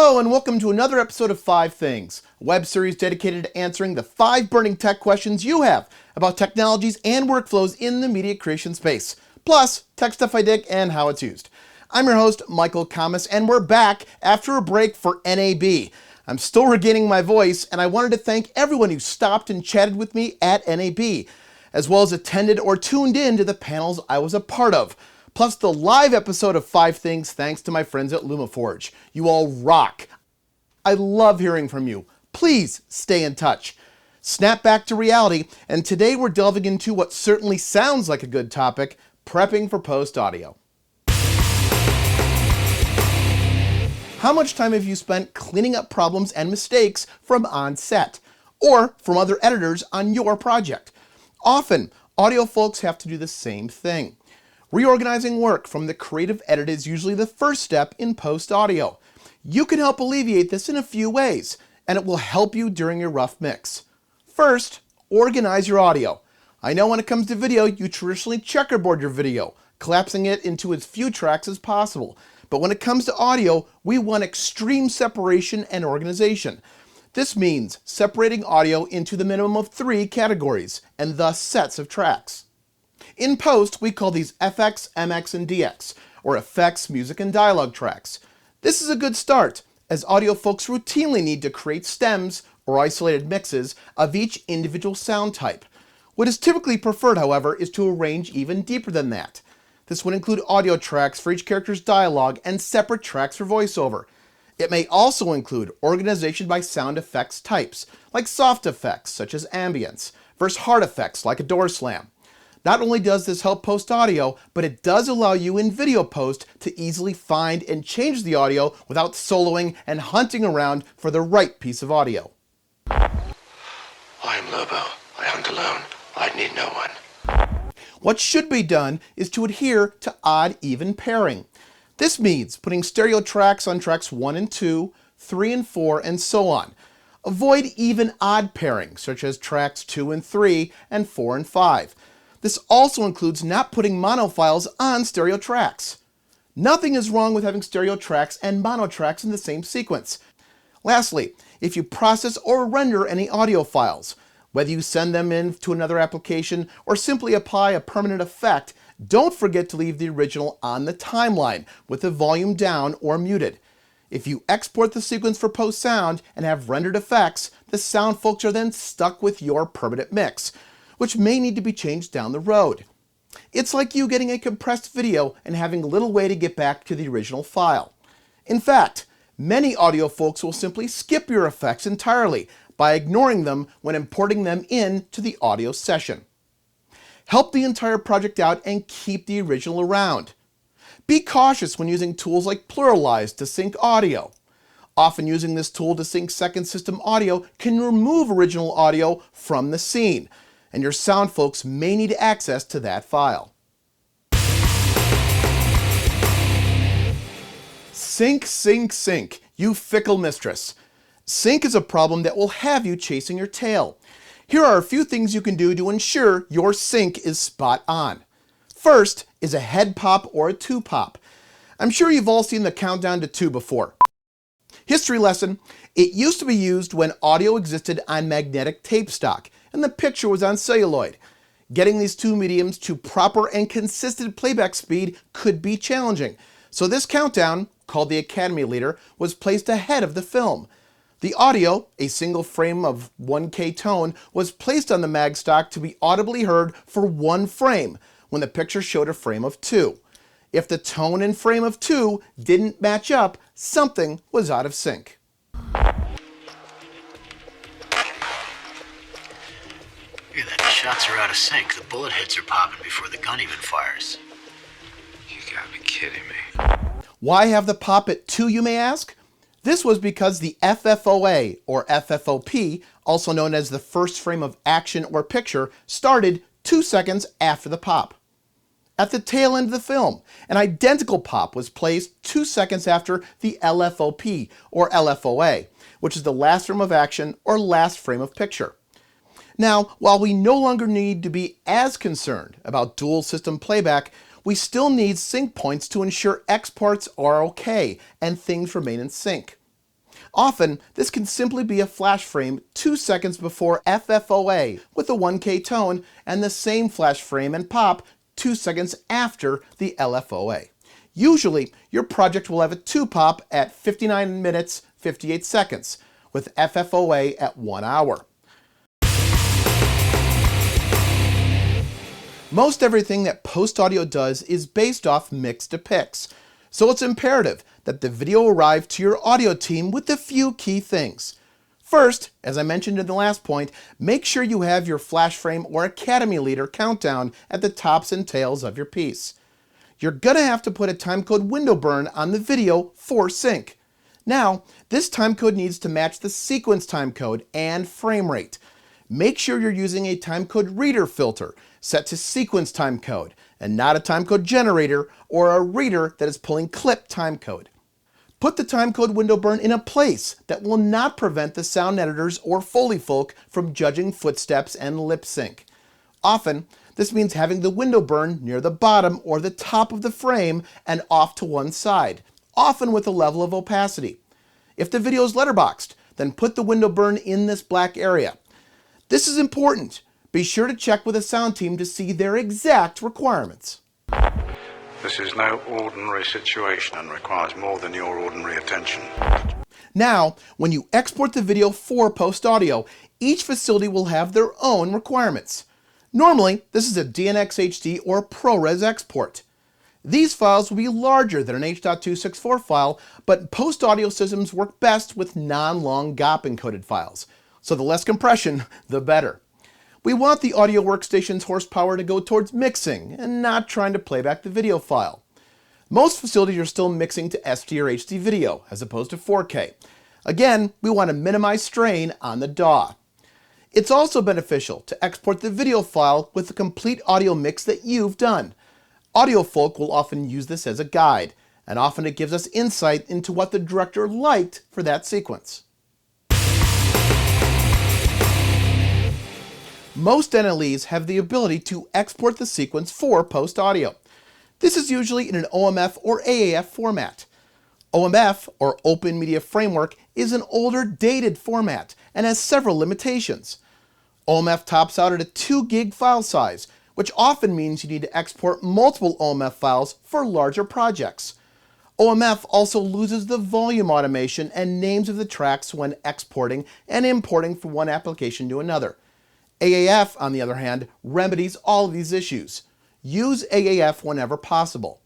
Hello and welcome to another episode of 5 Things, a web series dedicated to answering the 5 burning tech questions you have about technologies and workflows in the media creation space, plus tech stuff I dig and how it's used. I'm your host, Michael Kammes, and we're back after a break for NAB. I'm still regaining my voice, and I wanted to thank everyone who stopped and chatted with me at NAB, as well as attended or tuned in to the panels I was a part of. Plus the live episode of 5 Things thanks to my friends at LumaForge. You all rock. I love hearing from you. Please stay in touch. Snap back to reality, and today we're delving into what certainly sounds like a good topic, prepping for post-audio. How much time have you spent cleaning up problems and mistakes from on set, or from other editors on your project? Often, audio folks have to do the same thing. Reorganizing work from the creative edit is usually the first step in post-audio. You can help alleviate this in a few ways, and it will help you during your rough mix. First, organize your audio. I know when it comes to video, you traditionally checkerboard your video, collapsing it into as few tracks as possible. But when it comes to audio, we want extreme separation and organization. This means separating audio into the minimum of 3 categories, and thus sets of tracks. In post, we call these FX, MX, and DX, or effects, music, and dialogue tracks. This is a good start, as audio folks routinely need to create stems, or isolated mixes, of each individual sound type. What is typically preferred, however, is to arrange even deeper than that. This would include audio tracks for each character's dialogue and separate tracks for voiceover. It may also include organization by sound effects types, like soft effects, such as ambience, versus hard effects, like a door slam. Not only does this help post audio, but it does allow you in video post to easily find and change the audio without soloing and hunting around for the right piece of audio. I am Lobo. I hunt alone. I need no one. What should be done is to adhere to odd-even pairing. This means putting stereo tracks on tracks 1 and 2, 3 and 4, and so on. Avoid even odd pairing, such as tracks 2 and 3 and 4 and 5. This also includes not putting mono files on stereo tracks. Nothing is wrong with having stereo tracks and mono tracks in the same sequence. Lastly, if you process or render any audio files, whether you send them in to another application or simply apply a permanent effect, don't forget to leave the original on the timeline with the volume down or muted. If you export the sequence for post sound and have rendered effects, the sound folks are then stuck with your permanent mix, which may need to be changed down the road. It's like you getting a compressed video and having little way to get back to the original file. In fact, many audio folks will simply skip your effects entirely by ignoring them when importing them into the audio session. Help the entire project out and keep the original around. Be cautious when using tools like Pluralize to sync audio. Often using this tool to sync second system audio can remove original audio from the scene, and your sound folks may need access to that file. Sync, sync, sync, you fickle mistress. Sync is a problem that will have you chasing your tail. Here are a few things you can do to ensure your sync is spot on. First is a head pop or a 2 pop. I'm sure you've all seen the countdown to 2 before. History lesson: it used to be used when audio existed on magnetic tape stock and the picture was on celluloid. Getting these 2 mediums to proper and consistent playback speed could be challenging, so this countdown, called the Academy Leader, was placed ahead of the film. The audio, a single frame of 1K tone, was placed on the mag stock to be audibly heard for 1 frame when the picture showed a frame of 2. If the tone and frame of 2 didn't match up, something was out of sync. Look at that, the shots are out of sync. The bullet hits are popping before the gun even fires. You gotta be kidding me. Why have the pop at 2, you may ask? This was because the FFOA, or FFOP, also known as the first frame of action or picture, started 2 seconds after the pop. At the tail end of the film, an identical pop was placed 2 seconds after the LFOP, or LFOA, which is the last frame of action or last frame of picture. Now, while we no longer need to be as concerned about dual system playback, we still need sync points to ensure exports are okay and things remain in sync. Often, this can simply be a flash frame 2 seconds before FFOA with a 1K tone and the same flash frame and pop 2 seconds after the LFOA. Usually, your project will have a 2-pop at 59 minutes 58 seconds with FFOA at 1 hour. Most everything that Post Audio does is based off mix to pix, so it's imperative that the video arrive to your audio team with a few key things. First, as I mentioned in the last point, make sure you have your flash frame or Academy Leader countdown at the tops and tails of your piece. You're gonna have to put a timecode window burn on the video for sync. Now, this timecode needs to match the sequence timecode and frame rate. Make sure you're using a timecode reader filter set to sequence timecode and not a timecode generator or a reader that is pulling clip timecode. Put the timecode window burn in a place that will not prevent the sound editors or Foley folk from judging footsteps and lip sync. Often, this means having the window burn near the bottom or the top of the frame and off to one side, often with a level of opacity. If the video is letterboxed, then put the window burn in this black area. This is important. Be sure to check with a sound team to see their exact requirements. This is no ordinary situation and requires more than your ordinary attention. Now, when you export the video for Post Audio, each facility will have their own requirements. Normally, this is a DNx HD or ProRes export. These files will be larger than an H.264 file, but Post Audio systems work best with non-long GOP encoded files, so the less compression, the better. We want the audio workstation's horsepower to go towards mixing and not trying to play back the video file. Most facilities are still mixing to SD or HD video as opposed to 4K. Again, we want to minimize strain on the DAW. It's also beneficial to export the video file with the complete audio mix that you've done. Audio folk will often use this as a guide, and often it gives us insight into what the director liked for that sequence. Most NLEs have the ability to export the sequence for Post Audio. This is usually in an OMF or AAF format. OMF, or Open Media Framework, is an older, dated format and has several limitations. OMF tops out at a 2 gig file size, which often means you need to export multiple OMF files for larger projects. OMF also loses the volume automation and names of the tracks when exporting and importing from one application to another. AAF, on the other hand, remedies all of these issues. Use AAF whenever possible.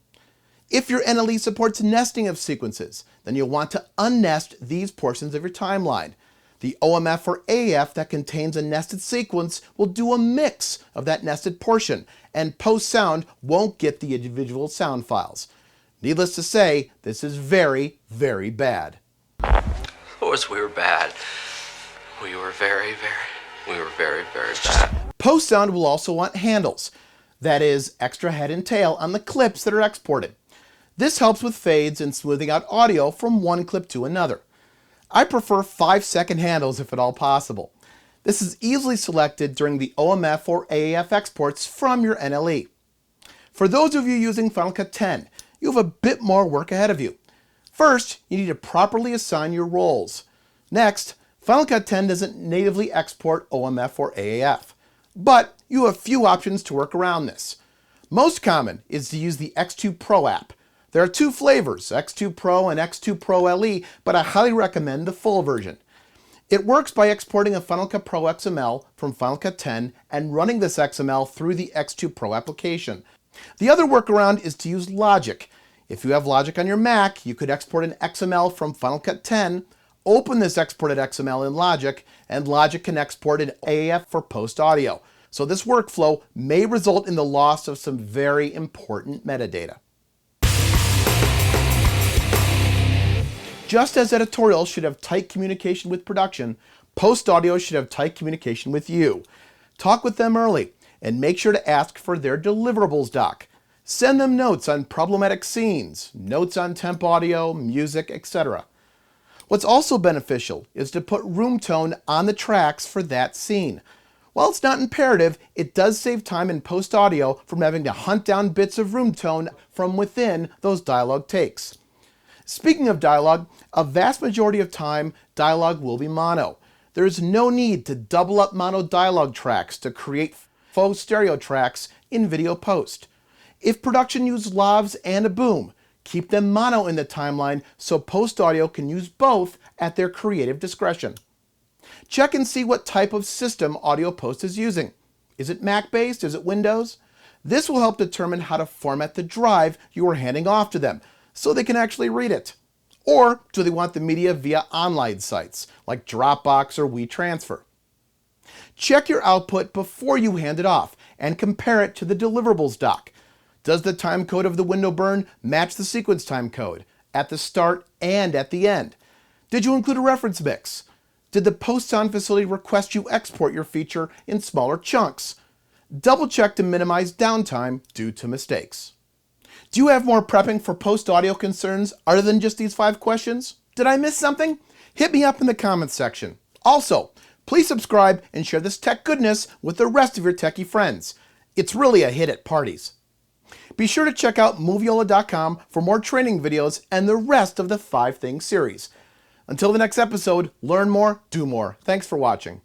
If your NLE supports nesting of sequences, then you'll want to unnest these portions of your timeline. The OMF or AAF that contains a nested sequence will do a mix of that nested portion, and post-sound won't get the individual sound files. Needless to say, this is very, very bad. Of course we were bad. We were very bad. Post-sound will also want handles, that is, extra head and tail on the clips that are exported. This helps with fades and smoothing out audio from one clip to another. I prefer 5-second handles if at all possible. This is easily selected during the OMF or AAF exports from your NLE. For those of you using Final Cut 10, you have a bit more work ahead of you. First, you need to properly assign your roles. Next, Final Cut 10 doesn't natively export OMF or AAF, but you have a few options to work around this. Most common is to use the X2 Pro app. There are 2 flavors, X2 Pro and X2 Pro LE, but I highly recommend the full version. It works by exporting a Final Cut Pro XML from Final Cut 10 and running this XML through the X2 Pro application. The other workaround is to use Logic. If you have Logic on your Mac, you could export an XML from Final Cut 10, open this exported XML in Logic, and Logic can export an AAF for Post Audio. So this workflow may result in the loss of some very important metadata. Just as editorial should have tight communication with production, Post Audio should have tight communication with you. Talk with them early and make sure to ask for their deliverables doc. Send them notes on problematic scenes, notes on temp audio, music, etc. What's also beneficial is to put room tone on the tracks for that scene. While it's not imperative, it does save time in Post Audio from having to hunt down bits of room tone from within those dialogue takes. Speaking of dialogue, a vast majority of time, dialogue will be mono. There is no need to double up mono dialogue tracks to create faux stereo tracks in video post. If production used lavs and a boom, keep them mono in the timeline so post audio can use both at their creative discretion. Check and see what type of system Audio Post is using. Is it Mac-based? Is it Windows? This will help determine how to format the drive you are handing off to them so they can actually read it. Or do they want the media via online sites like Dropbox or WeTransfer? Check your output before you hand it off and compare it to the deliverables doc. Does the time code of the window burn match the sequence time code at the start and at the end? Did you include a reference mix? Did the post-sound facility request you export your feature in smaller chunks? Double check to minimize downtime due to mistakes. Do you have more prepping for post-audio concerns other than just these 5 questions? Did I miss something? Hit me up in the comments section. Also, please subscribe and share this tech goodness with the rest of your techie friends. It's really a hit at parties. Be sure to check out Moviola.com for more training videos and the rest of the 5 Things series. Until the next episode, learn more, do more. Thanks for watching.